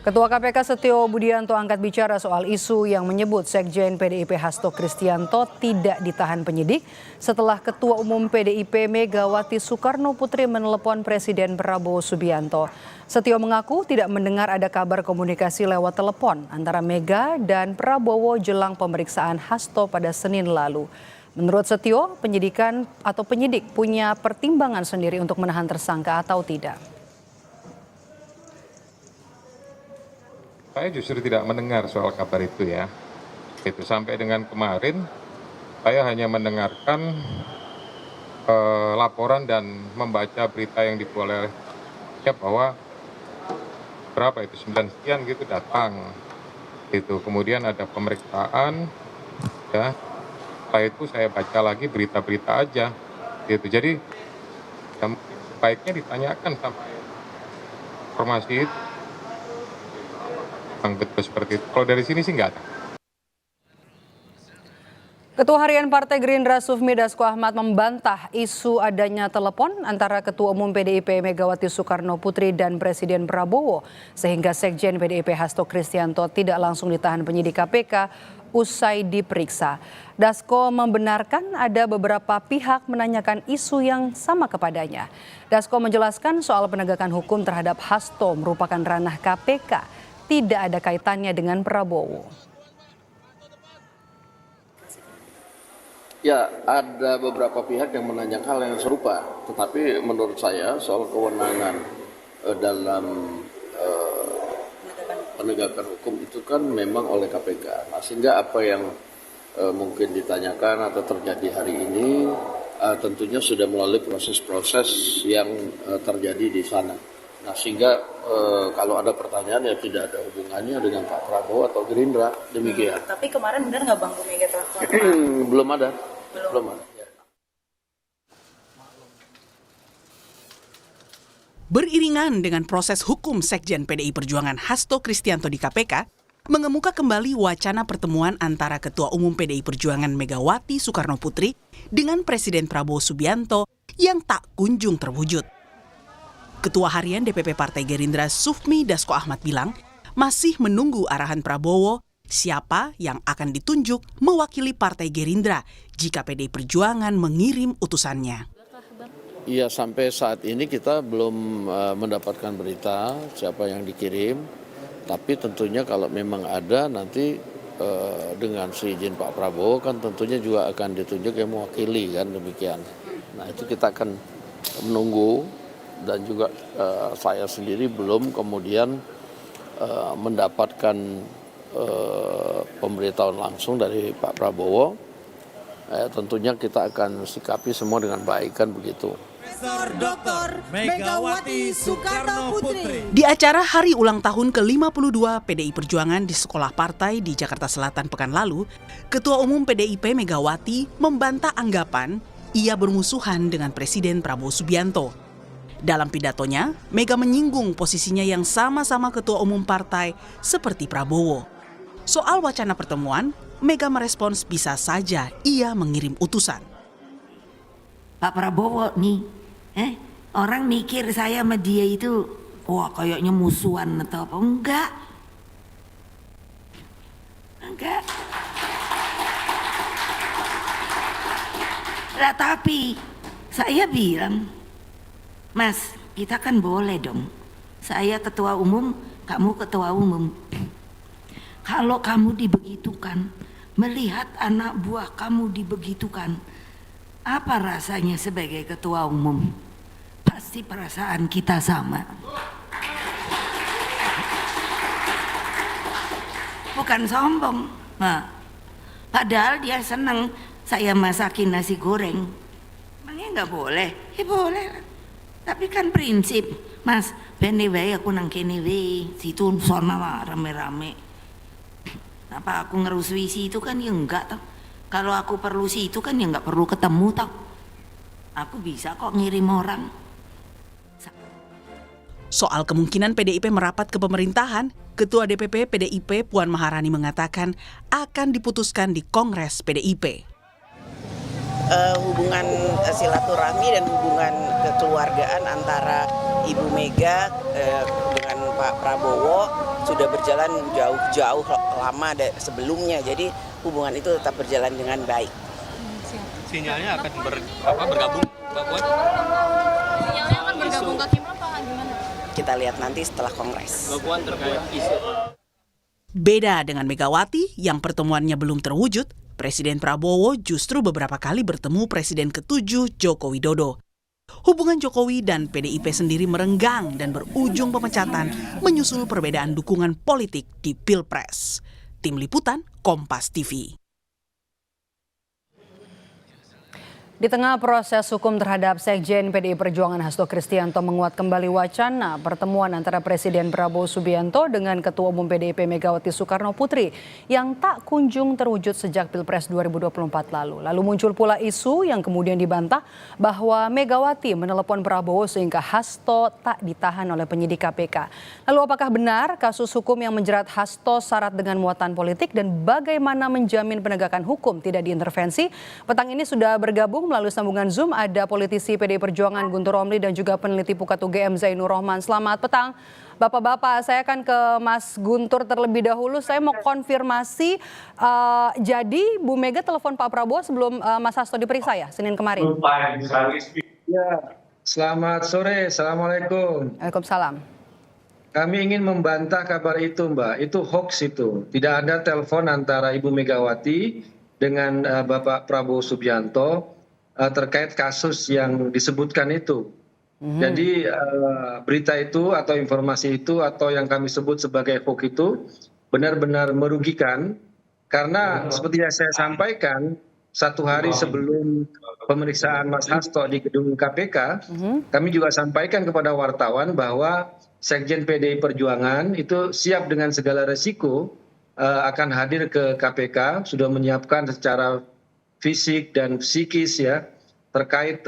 Ketua KPK Setio Budianto angkat bicara soal isu yang menyebut Sekjen PDIP Hasto Kristianto tidak ditahan penyidik setelah Ketua Umum PDIP Megawati Soekarno Putri menelepon Presiden Prabowo Subianto. Setio mengaku tidak mendengar ada kabar komunikasi lewat telepon antara Mega dan Prabowo jelang pemeriksaan Hasto pada Senin lalu. Menurut Setio, penyidik punya pertimbangan sendiri untuk menahan tersangka atau tidak. Saya justru tidak mendengar soal kabar itu ya. Itu sampai dengan kemarin saya hanya mendengarkan laporan dan membaca berita yang dibuat oleh bahwa berapa itu 9 sekian gitu datang. Itu kemudian ada pemeriksaan ya. Setelah itu saya baca lagi berita-berita aja. Gitu. Jadi baiknya ditanyakan sampai informasi itu. Betul seperti itu. Kalau dari sini sih nggak ada. Ketua Harian Partai Gerindra Sufmi Dasko Ahmad membantah isu adanya telepon antara Ketua Umum PDIP Megawati Soekarno Putri dan Presiden Prabowo sehingga Sekjen PDIP Hasto Kristianto tidak langsung ditahan penyidik KPK usai diperiksa. Dasko membenarkan ada beberapa pihak menanyakan isu yang sama kepadanya. Dasko menjelaskan soal penegakan hukum terhadap Hasto merupakan ranah KPK. Tidak ada kaitannya dengan Prabowo. Ya, ada beberapa pihak yang menanyakan hal yang serupa. Tetapi menurut saya soal kewenangan dalam penegakan hukum itu kan memang oleh KPK. Nah, sehingga apa yang mungkin ditanyakan atau terjadi hari ini tentunya sudah melalui proses-proses yang terjadi di sana. Nah, sehingga kalau ada pertanyaan ya tidak ada hubungannya dengan Pak Prabowo atau Gerindra, demikian. Tapi kemarin benar nggak Bang Bumega telepon? Belum ada. Ya. Beriringan dengan proses hukum Sekjen PDI Perjuangan Hasto Kristianto di KPK, mengemuka kembali wacana pertemuan antara Ketua Umum PDI Perjuangan Megawati Soekarno Putri dengan Presiden Prabowo Subianto yang tak kunjung terwujud. Ketua Harian DPP Partai Gerindra Sufmi Dasko Ahmad bilang masih menunggu arahan Prabowo siapa yang akan ditunjuk mewakili Partai Gerindra jika PDI Perjuangan mengirim utusannya. Iya, sampai saat ini kita belum mendapatkan berita siapa yang dikirim, tapi tentunya kalau memang ada nanti dengan seizin Pak Prabowo kan tentunya juga akan ditunjuk yang mewakili kan demikian. Nah itu kita akan menunggu. Dan juga saya sendiri belum kemudian mendapatkan pemberitahuan langsung dari Pak Prabowo. Tentunya kita akan sikapi semua dengan baik kan begitu. Dr. Megawati Soekarno Putri. Di acara hari ulang tahun ke-52 PDI Perjuangan di Sekolah Partai di Jakarta Selatan pekan lalu, Ketua Umum PDIP Megawati membantah anggapan ia bermusuhan dengan Presiden Prabowo Subianto. Dalam pidatonya, Mega menyinggung posisinya yang sama-sama ketua umum partai seperti Prabowo. Soal wacana pertemuan, Mega merespons bisa saja ia mengirim utusan. Pak Prabowo nih, orang mikir saya sama dia itu, wah kayaknya musuhan atau apa. Enggak. Nah, tapi saya bilang, Mas, kita kan boleh dong. Saya ketua umum, kamu ketua umum. Kalau kamu dibegitukan, melihat anak buah kamu dibegitukan, apa rasanya sebagai ketua umum? Pasti perasaan kita sama. Bukan sombong. Nah, padahal dia senang saya masakin nasi goreng. Emangnya nggak boleh? Ya boleh. Tapi kan prinsip, Mas, bene wae aku nang kene wae, situ sono rame-rame. Apa aku ngerusui situ kan ya enggak toh. Kalau aku perlu situ kan ya enggak perlu ketemu toh. Aku bisa kok ngirim orang. Soal kemungkinan PDIP merapat ke pemerintahan, Ketua DPP PDIP Puan Maharani mengatakan akan diputuskan di Kongres PDIP. Hubungan silaturahmi dan hubungan kekeluargaan antara Ibu Mega dengan Pak Prabowo sudah berjalan jauh-jauh lama sebelumnya, jadi hubungan itu tetap berjalan dengan baik. Sinyalnya akan bergabung, Mbak Puan? Sinyalnya akan bergabung ke Kim apa gimana? Kita lihat nanti setelah Kongres. Mbak Puan terkait isu. Beda dengan Megawati yang pertemuannya belum terwujud, Presiden Prabowo justru beberapa kali bertemu Presiden ke-7 Joko Widodo. Hubungan Jokowi dan PDIP sendiri merenggang dan berujung pemecatan menyusul perbedaan dukungan politik di Pilpres. Tim Liputan, Kompas TV. Di tengah proses hukum terhadap Sekjen PDI Perjuangan Hasto Kristianto menguat kembali wacana pertemuan antara Presiden Prabowo Subianto dengan Ketua Umum PDIP Megawati Soekarno Putri yang tak kunjung terwujud sejak Pilpres 2024 lalu. Lalu muncul pula isu yang kemudian dibantah bahwa Megawati menelepon Prabowo sehingga Hasto tak ditahan oleh penyidik KPK. Lalu apakah benar kasus hukum yang menjerat Hasto syarat dengan muatan politik dan bagaimana menjamin penegakan hukum tidak diintervensi? Petang ini sudah bergabung melalui sambungan Zoom ada politisi PDI Perjuangan Guntur Romli dan juga peneliti Pukat UGM Zainur Rohman. Selamat petang Bapak-bapak, saya akan ke Mas Guntur terlebih dahulu. Saya mau konfirmasi, jadi Bu Mega telepon Pak Prabowo sebelum Mas Hasto diperiksa ya, Senin kemarin? Ya, selamat sore, Assalamualaikum. Waalaikumsalam. Kami ingin membantah kabar itu, Mbak. Itu hoax itu. Tidak ada telepon antara Ibu Megawati dengan Bapak Prabowo Subianto terkait kasus yang disebutkan itu. Jadi berita itu atau informasi itu atau yang kami sebut sebagai hoax itu benar-benar merugikan karena seperti yang saya sampaikan 1 hari sebelum pemeriksaan Mas Hasto di gedung KPK, kami juga sampaikan kepada wartawan bahwa Sekjen PDI Perjuangan itu siap dengan segala resiko akan hadir ke KPK, sudah menyiapkan secara fisik dan psikis ya terkait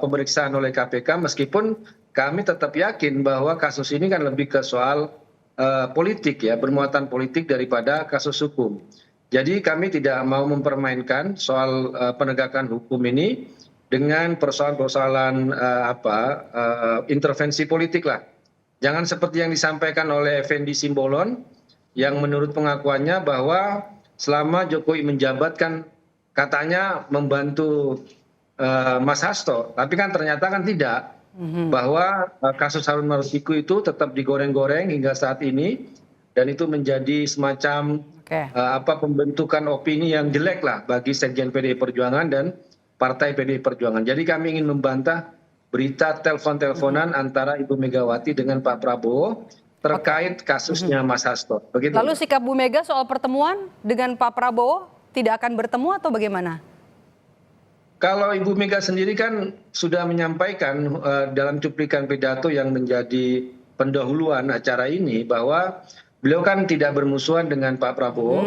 pemeriksaan oleh KPK, meskipun kami tetap yakin bahwa kasus ini kan lebih ke soal politik ya, bermuatan politik daripada kasus hukum. Jadi kami tidak mau mempermainkan soal penegakan hukum ini dengan persoalan-persoalan intervensi politik lah. Jangan seperti yang disampaikan oleh Effendi Simbolon yang menurut pengakuannya bahwa selama Jokowi menjabat kan katanya membantu Mas Hasto, tapi kan ternyata kan tidak, bahwa kasus Harun Masiku itu tetap digoreng-goreng hingga saat ini dan itu menjadi semacam pembentukan opini yang jelek lah bagi Sekjen PDI Perjuangan dan Partai PDI Perjuangan. Jadi kami ingin membantah berita telepon-teleponan antara Ibu Megawati dengan Pak Prabowo terkait kasusnya Mas Hasto. Begitu. Lalu sikap Bu Mega soal pertemuan dengan Pak Prabowo tidak akan bertemu atau bagaimana? Kalau Ibu Mega sendiri kan sudah menyampaikan dalam cuplikan pidato yang menjadi pendahuluan acara ini bahwa beliau kan tidak bermusuhan dengan Pak Prabowo.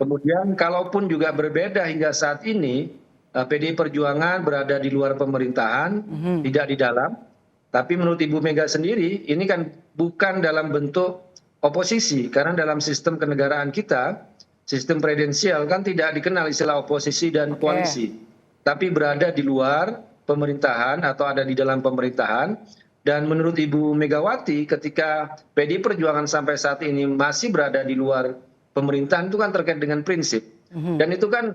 Kemudian kalaupun juga berbeda hingga saat ini, PDI Perjuangan berada di luar pemerintahan, tidak di dalam. Tapi menurut Ibu Mega sendiri, ini kan bukan dalam bentuk oposisi. Karena dalam sistem kenegaraan kita, sistem presidensial kan tidak dikenal istilah oposisi dan koalisi. Tapi berada di luar pemerintahan atau ada di dalam pemerintahan. Dan menurut Ibu Megawati ketika PDI Perjuangan sampai saat ini masih berada di luar pemerintahan itu kan terkait dengan prinsip. Dan itu kan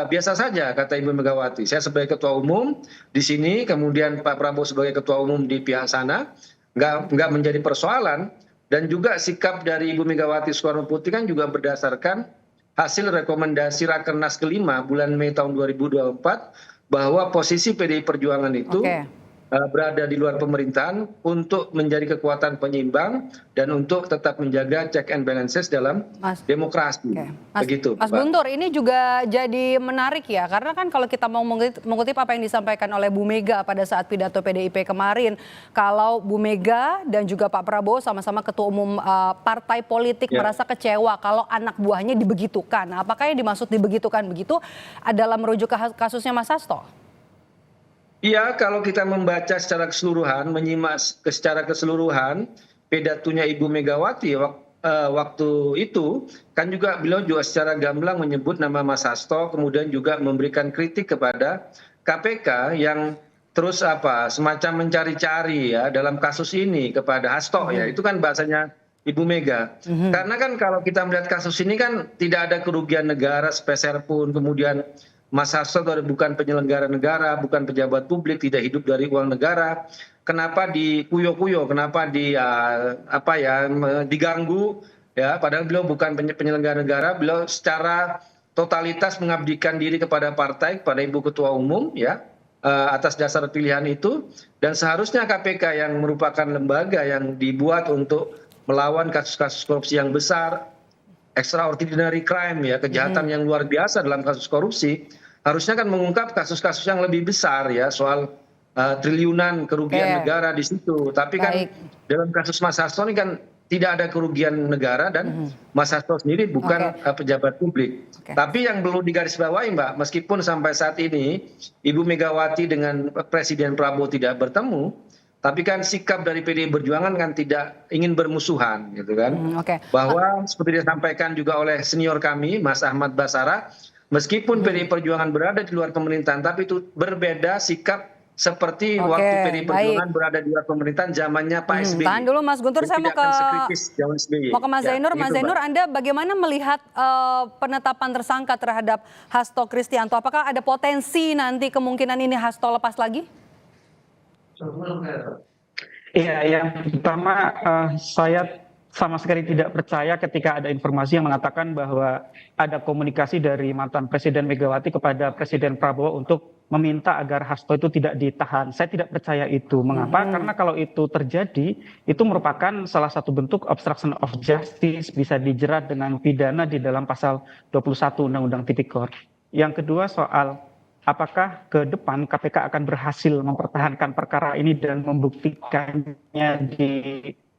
biasa saja kata Ibu Megawati. Saya sebagai ketua umum di sini, kemudian Pak Prabowo sebagai ketua umum di pihak sana, nggak menjadi persoalan. Dan juga sikap dari Ibu Megawati Soekarno Putri kan juga berdasarkan hasil rekomendasi Rakernas kelima bulan Mei tahun 2024 bahwa posisi PDI Perjuangan itu berada di luar pemerintahan untuk menjadi kekuatan penyimbang dan untuk tetap menjaga check and balances dalam demokrasi. Begitu, Mas Guntur, ini juga jadi menarik ya, karena kan kalau kita mau mengutip apa yang disampaikan oleh Bu Mega pada saat pidato PDIP kemarin, kalau Bu Mega dan juga Pak Prabowo sama-sama ketua umum partai politik merasa kecewa kalau anak buahnya dibegitukan. Nah, apakah yang dimaksud dibegitukan begitu adalah merujuk ke kasusnya Mas Hasto? Iya, kalau kita membaca secara keseluruhan, menyimak secara keseluruhan pidatonya Ibu Megawati waktu itu, kan juga beliau juga secara gamblang menyebut nama Mas Hasto, kemudian juga memberikan kritik kepada KPK yang terus semacam mencari-cari ya dalam kasus ini kepada Hasto ya, itu kan bahasanya Ibu Mega. Karena kan kalau kita melihat kasus ini kan tidak ada kerugian negara sepeser pun, kemudian Mas Hasto bukan penyelenggara negara, bukan pejabat publik, tidak hidup dari uang negara. Kenapa dikuyo-kuyo, kenapa diganggu ya, padahal beliau bukan penyelenggara negara, beliau secara totalitas mengabdikan diri kepada partai, kepada Ibu Ketua Umum ya, atas dasar pilihan itu, dan seharusnya KPK yang merupakan lembaga yang dibuat untuk melawan kasus-kasus korupsi yang besar, extraordinary crime ya, kejahatan yang luar biasa dalam kasus korupsi, harusnya kan mengungkap kasus-kasus yang lebih besar ya, soal triliunan kerugian negara di situ. Tapi kan dalam kasus Mas Hasto ini kan tidak ada kerugian negara dan Mas Hasto sendiri bukan pejabat publik. Tapi yang perlu digarisbawahi Mbak, meskipun sampai saat ini Ibu Megawati dengan Presiden Prabowo tidak bertemu, tapi kan sikap dari PDI Perjuangan kan tidak ingin bermusuhan gitu kan. Bahwa seperti disampaikan juga oleh senior kami Mas Ahmad Basara, meskipun PDI Perjuangan berada di luar pemerintahan, tapi itu berbeda sikap seperti waktu PDI Perjuangan berada di luar pemerintahan zamannya Pak SBY. Tahan dulu Mas Guntur, saya mau ke Mas Zainur. Mas Zainur, Anda bagaimana melihat penetapan tersangka terhadap Hasto Kristianto? Apakah ada potensi nanti kemungkinan ini Hasto lepas lagi? Iya, yang pertama saya sama sekali tidak percaya ketika ada informasi yang mengatakan bahwa ada komunikasi dari mantan Presiden Megawati kepada Presiden Prabowo untuk meminta agar Hasto itu tidak ditahan. Saya tidak percaya itu. Mengapa? Karena kalau itu terjadi, itu merupakan salah satu bentuk obstruction of justice, bisa dijerat dengan pidana di dalam pasal 21 Undang-Undang Tipikor. Yang kedua soal apakah ke depan KPK akan berhasil mempertahankan perkara ini dan membuktikannya di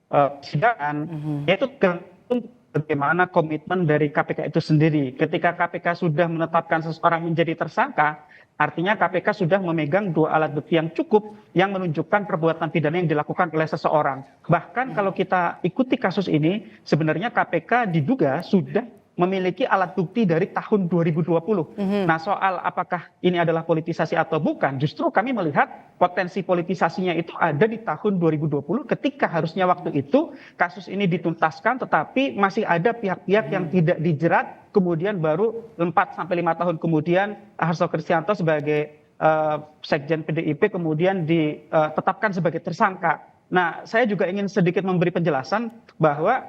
persidangan, yaitu tergantung bagaimana komitmen dari KPK itu sendiri. Ketika KPK sudah menetapkan seseorang menjadi tersangka, artinya KPK sudah memegang dua alat bukti yang cukup yang menunjukkan perbuatan pidana yang dilakukan oleh seseorang. Bahkan kalau kita ikuti kasus ini, sebenarnya KPK diduga sudah memiliki alat bukti dari tahun 2020. Nah, soal apakah ini adalah politisasi atau bukan, justru kami melihat potensi politisasinya itu ada di tahun 2020 ketika harusnya waktu itu kasus ini dituntaskan, tetapi masih ada pihak-pihak yang tidak dijerat, kemudian baru 4-5 tahun kemudian Hasto Kristianto sebagai Sekjen PDIP kemudian ditetapkan sebagai tersangka. Nah, saya juga ingin sedikit memberi penjelasan bahwa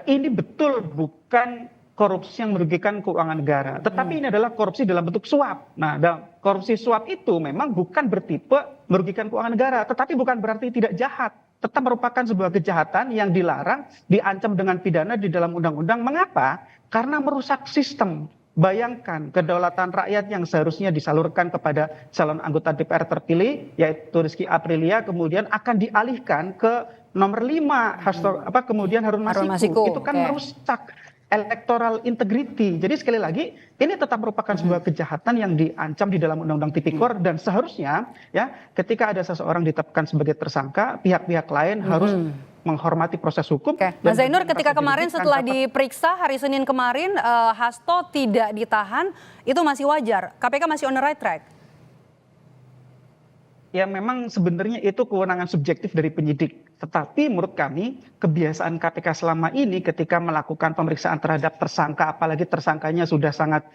ini betul bukan korupsi yang merugikan keuangan negara, tetapi ini adalah korupsi dalam bentuk suap. Nah, dalam korupsi suap itu memang bukan bertipe merugikan keuangan negara, tetapi bukan berarti tidak jahat. Tetap merupakan sebuah kejahatan yang dilarang, diancam dengan pidana di dalam undang-undang. Mengapa? Karena merusak sistem. Bayangkan kedaulatan rakyat yang seharusnya disalurkan kepada calon anggota DPR terpilih, yaitu Rizky Aprilia, kemudian akan dialihkan ke nomor 5, kemudian Harun Masiku. Itu kan merusak electoral integrity. Jadi sekali lagi ini tetap merupakan sebuah kejahatan yang diancam di dalam Undang-Undang Tipikor, dan seharusnya ya ketika ada seseorang ditetapkan sebagai tersangka, pihak-pihak lain harus menghormati proses hukum. Mas Zainur, ketika kemarin setelah diperiksa hari Senin kemarin Hasto tidak ditahan, itu masih wajar? KPK masih on the right track? Ya memang sebenarnya itu kewenangan subjektif dari penyidik. Tetapi menurut kami kebiasaan KPK selama ini ketika melakukan pemeriksaan terhadap tersangka, apalagi tersangkanya sudah sangat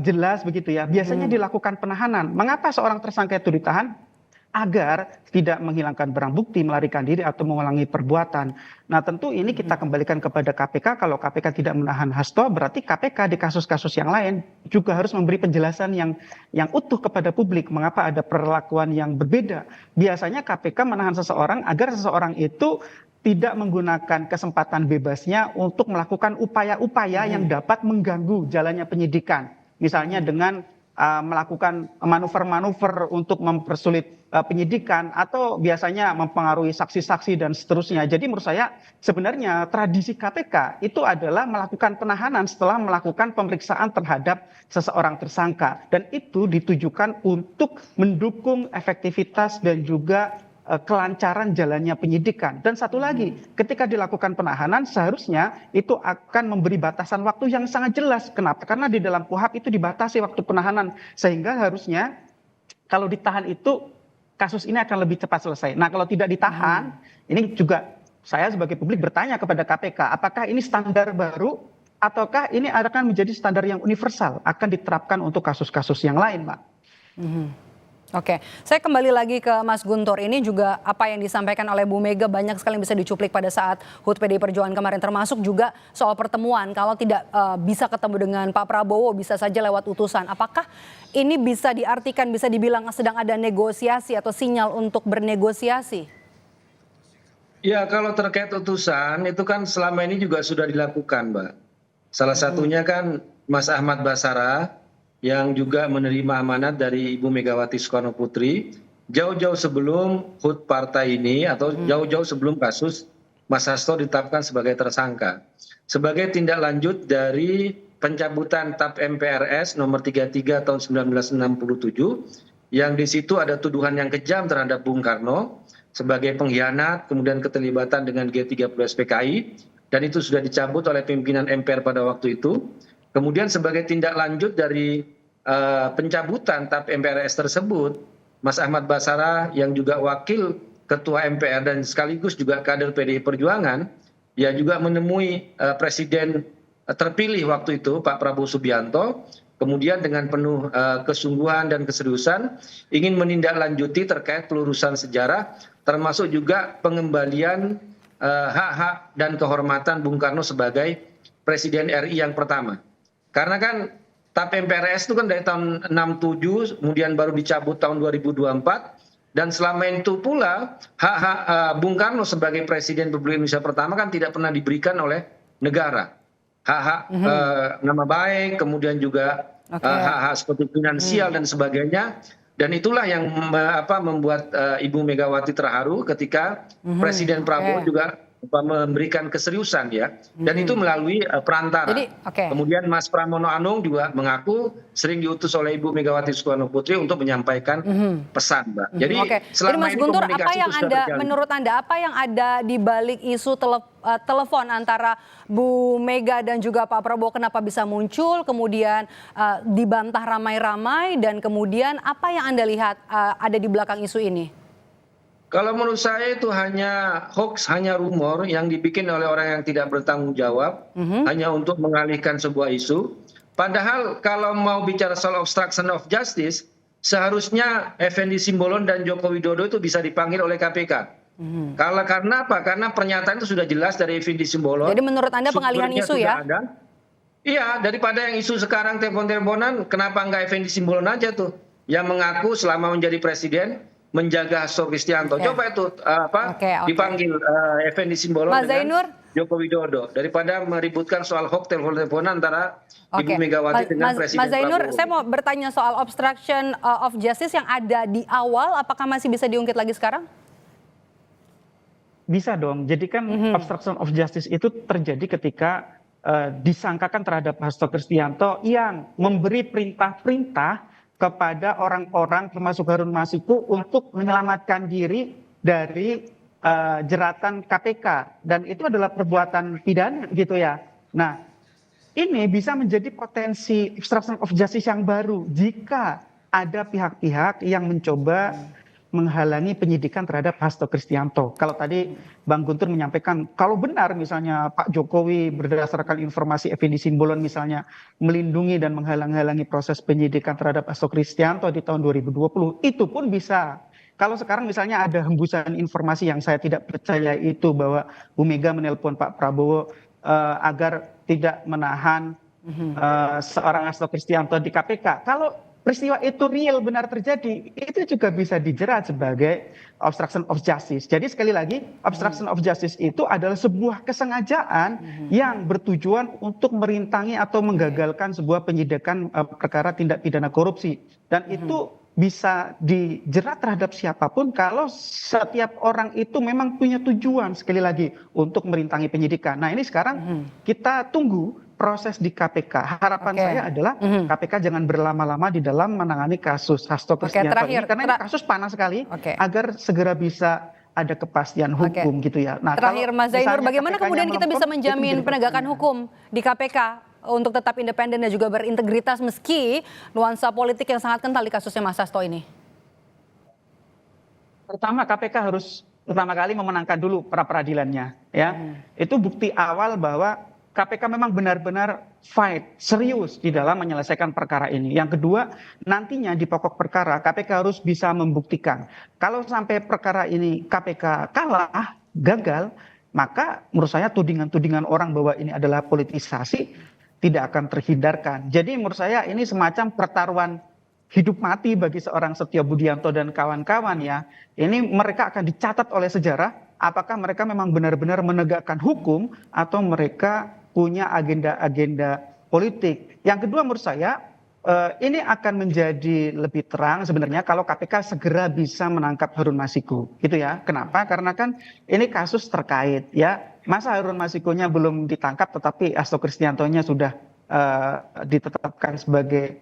jelas begitu ya, biasanya dilakukan penahanan. Mengapa seorang tersangka itu ditahan? Agar tidak menghilangkan barang bukti, melarikan diri atau mengulangi perbuatan. Nah tentu ini kita kembalikan kepada KPK. Kalau KPK tidak menahan Hasto, berarti KPK di kasus-kasus yang lain juga harus memberi penjelasan yang utuh kepada publik. Mengapa ada perlakuan yang berbeda? Biasanya KPK menahan seseorang agar seseorang itu tidak menggunakan kesempatan bebasnya untuk melakukan upaya-upaya yang dapat mengganggu jalannya penyidikan. Misalnya dengan melakukan manuver-manuver untuk mempersulit penyidikan, atau biasanya mempengaruhi saksi-saksi dan seterusnya. Jadi menurut saya sebenarnya tradisi KPK itu adalah melakukan penahanan setelah melakukan pemeriksaan terhadap seseorang tersangka, dan itu ditujukan untuk mendukung efektivitas dan juga kelancaran jalannya penyidikan. Dan satu lagi, ketika dilakukan penahanan seharusnya itu akan memberi batasan waktu yang sangat jelas. Kenapa? Karena di dalam KUHP itu dibatasi waktu penahanan, sehingga harusnya kalau ditahan itu kasus ini akan lebih cepat selesai. Nah, kalau tidak ditahan, ini juga saya sebagai publik bertanya kepada KPK, apakah ini standar baru ataukah ini akan menjadi standar yang universal, akan diterapkan untuk kasus-kasus yang lain, Pak? Oke, saya kembali lagi ke Mas Guntur. Ini juga apa yang disampaikan oleh Bu Mega banyak sekali yang bisa dicuplik pada saat HUT PDI Perjuangan kemarin, termasuk juga soal pertemuan. Kalau tidak bisa ketemu dengan Pak Prabowo, bisa saja lewat utusan. Apakah ini bisa diartikan, bisa dibilang sedang ada negosiasi atau sinyal untuk bernegosiasi? Ya, kalau terkait utusan itu kan selama ini juga sudah dilakukan, Mbak. Salah satunya kan Mas Ahmad Basara yang juga menerima amanat dari Ibu Megawati Soekarno Putri jauh-jauh sebelum HUT partai ini atau jauh-jauh sebelum kasus Mas Hasto ditetapkan sebagai tersangka. Sebagai tindak lanjut dari pencabutan TAP MPRS nomor 33 tahun 1967 yang di situ ada tuduhan yang kejam terhadap Bung Karno sebagai pengkhianat, kemudian keterlibatan dengan G30 SPKI, dan itu sudah dicabut oleh pimpinan MPR pada waktu itu. Kemudian sebagai tindak lanjut dari pencabutan TAP MPRS tersebut, Mas Ahmad Basara yang juga wakil ketua MPR dan sekaligus juga kader PDI Perjuangan, ya juga menemui Presiden terpilih waktu itu, Pak Prabowo Subianto, kemudian dengan penuh kesungguhan dan keseriusan ingin menindaklanjuti terkait pelurusan sejarah, termasuk juga pengembalian hak-hak dan kehormatan Bung Karno sebagai Presiden RI yang pertama. Karena kan TAP MPRS itu kan dari tahun 67, kemudian baru dicabut tahun 2024, dan selama itu pula hak-hak Bung Karno sebagai Presiden Republik Indonesia pertama kan tidak pernah diberikan oleh negara. Hak-hak nama baik, kemudian juga hak-hak seperti finansial dan sebagainya. Dan itulah yang membuat Ibu Megawati terharu ketika Presiden Prabowo juga memberikan keseriusan ya, dan itu melalui perantara. Kemudian Mas Pramono Anung juga mengaku sering diutus oleh Ibu Megawati Soekarno Putri untuk menyampaikan pesan, Mbak. Jadi selama Mas ini Guntur, komunikasi apa yang itu sudah berjalan. menurut Anda apa yang ada di balik isu telepon antara Bu Mega dan juga Pak Prabowo, kenapa bisa muncul, kemudian dibantah ramai-ramai, dan kemudian apa yang Anda lihat ada di belakang isu ini? Kalau menurut saya itu hanya hoax, hanya rumor yang dibikin oleh orang yang tidak bertanggung jawab, hanya untuk mengalihkan sebuah isu. Padahal kalau mau bicara soal obstruction of justice, seharusnya Effendi Simbolon dan Joko Widodo itu bisa dipanggil oleh KPK. Karena apa? Karena pernyataan itu sudah jelas dari Effendi Simbolon. Jadi menurut Anda pengalihan isu ya? Iya, daripada yang isu sekarang telepon-teleponan, kenapa nggak Effendi Simbolon aja tuh yang mengaku selama menjadi presiden menjaga Hasto Kristianto. Coba itu dipanggil Effendi Simbolon dengan Joko Widodo daripada meributkan soal hoax telepon-teleponan antara Ibu Megawati dengan Presiden Mas Zainur, Prabowo. saya mau bertanya soal obstruction of justice yang ada di awal, apakah masih bisa diungkit lagi sekarang? Bisa dong. Jadi kan obstruction of justice itu terjadi ketika disangkakan terhadap Hasto Kristianto yang memberi perintah-perintah kepada orang-orang termasuk Harun Masiku untuk menyelamatkan diri dari jeratan KPK, dan itu adalah perbuatan pidana gitu ya. Nah, ini bisa menjadi potensi obstruction of justice yang baru jika ada pihak-pihak yang mencoba menghalangi penyidikan terhadap Hasto Kristianto. Kalau tadi Bang Guntur menyampaikan, kalau benar misalnya Pak Jokowi berdasarkan informasi Effendi Simbolon misalnya melindungi dan menghalang-halangi proses penyidikan terhadap Hasto Kristianto di tahun 2020, itu pun bisa. Kalau sekarang misalnya ada hembusan informasi yang saya tidak percaya itu bahwa Bu Mega menelpon Pak Prabowo agar tidak menahan seorang Hasto Kristianto di KPK. Kalau peristiwa itu real benar terjadi, itu juga bisa dijerat sebagai obstruction of justice. Jadi sekali lagi, obstruction of justice itu adalah sebuah kesengajaan yang bertujuan untuk merintangi atau menggagalkan sebuah penyidikan perkara tindak pidana korupsi. Dan itu bisa dijerat terhadap siapapun kalau setiap orang itu memang punya tujuan, sekali lagi, untuk merintangi penyidikan. Nah, ini sekarang kita tunggu proses di KPK. Harapan saya adalah KPK jangan berlama-lama di dalam menangani kasus Hasto Kristianto ini, karena ini kasus panas sekali, agar segera bisa ada kepastian hukum gitu ya. Nah, terakhir Mas Zainur, bagaimana kemudian kita bisa menjamin penegakan hukum di KPK untuk tetap independen dan juga berintegritas meski nuansa politik yang sangat kental di kasusnya Mas Hasto ini? pertama KPK harus pertama kali memenangkan dulu pra peradilannya, ya. Itu bukti awal bahwa KPK memang benar-benar fight serius di dalam menyelesaikan perkara ini. Yang kedua, nantinya di pokok perkara KPK harus bisa membuktikan kalau sampai perkara ini KPK kalah, gagal, maka menurut saya tudingan-tudingan orang bahwa ini adalah politisasi tidak akan terhindarkan. Jadi menurut saya ini semacam pertaruhan hidup mati bagi seorang Setio Budianto dan kawan-kawan, ya. Ini mereka akan dicatat oleh sejarah apakah mereka memang benar-benar menegakkan hukum atau mereka punya agenda-agenda politik. Yang kedua menurut saya ini akan menjadi lebih terang sebenarnya kalau KPK segera bisa menangkap Harun Masiku, gitu ya. Kenapa? Karena kan ini kasus terkait, ya. Masa Harun Masikunya belum ditangkap tetapi Hasto Kristiantonya sudah ditetapkan sebagai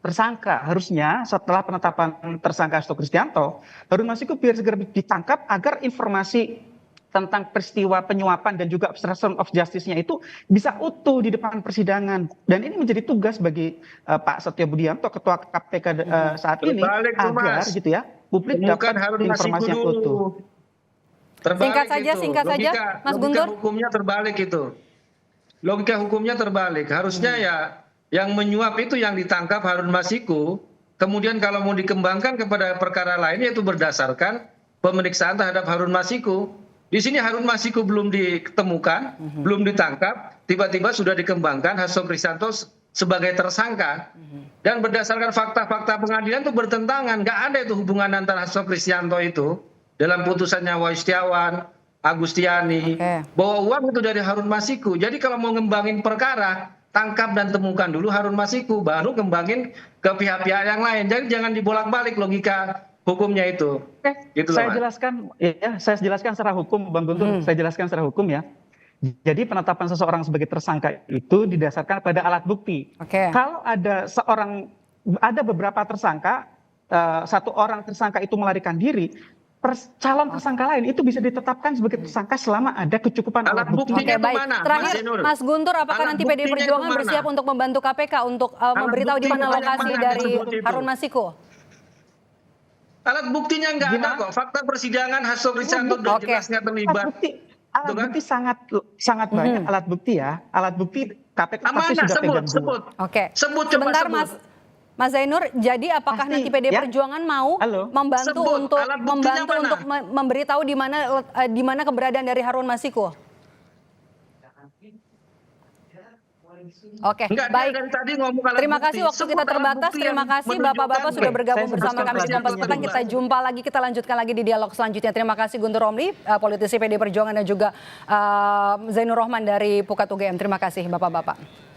tersangka. Harusnya setelah penetapan tersangka Hasto Kristianto, Harun Masiku biar segera ditangkap agar informasi tentang peristiwa penyuapan dan juga obstruction of justice-nya itu bisa utuh di depan persidangan. Dan ini menjadi tugas bagi Pak Setio Budianto, Ketua KPK saat ini, agar gitu ya, publik dapat informasi yang utuh. Singkat saja, Mas Guntur. Logika hukumnya terbalik itu. Logika hukumnya terbalik. Harusnya ya yang menyuap itu yang ditangkap Harun Masiku. Kemudian kalau mau dikembangkan kepada perkara lain yaitu berdasarkan pemeriksaan terhadap Harun Masiku. Di sini Harun Masiku belum ditemukan, belum ditangkap, tiba-tiba sudah dikembangkan Hasto Kristianto sebagai tersangka. Dan berdasarkan fakta-fakta pengadilan itu bertentangan, nggak ada itu hubungan antara Hasto Kristianto itu dalam putusannya Wahyu Setiawan, Agustiani, bahwa uang itu dari Harun Masiku. Jadi kalau mau ngembangin perkara, tangkap dan temukan dulu Harun Masiku, baru kembangin ke pihak-pihak yang lain. Jadi jangan dibolak-balik logika hukumnya itu. Gitu saya jelaskan, ya, saya jelaskan secara hukum, Bang Guntur. Saya jelaskan secara hukum, ya. Jadi penetapan seseorang sebagai tersangka itu didasarkan pada alat bukti. Kalau ada beberapa tersangka, satu orang tersangka itu melarikan diri, calon tersangka lain itu bisa ditetapkan sebagai tersangka selama ada kecukupan alat bukti. Terakhir, Mas Guntur, apakah nanti PDI Perjuangan bersiap untuk membantu KPK untuk memberitahu di mana lokasi dari Harun Masiku? Alat buktinya nggak ada kok. Fakta persidangan Hasto Kristianto sudah jelasnya terlibat. Alat bukti sangat banyak alat bukti, ya. Alat bukti KPK pasti sudah pegang dulu. Sebut sebentar, Mas Zainur. Jadi apakah nanti PDI Perjuangan mau membantu untuk memberitahu di mana keberadaan dari Harun Masiku? Oke, baik. Terima kasih, waktu kita terbatas. Terima kasih Bapak-Bapak sudah bergabung bersama kami di Kompas Petang. Kita jumpa lagi, kita lanjutkan lagi di dialog selanjutnya. Terima kasih Guntur Romli, politisi PDI Perjuangan, dan juga Zainur Rohman dari Pukat UGM. Terima kasih Bapak-Bapak.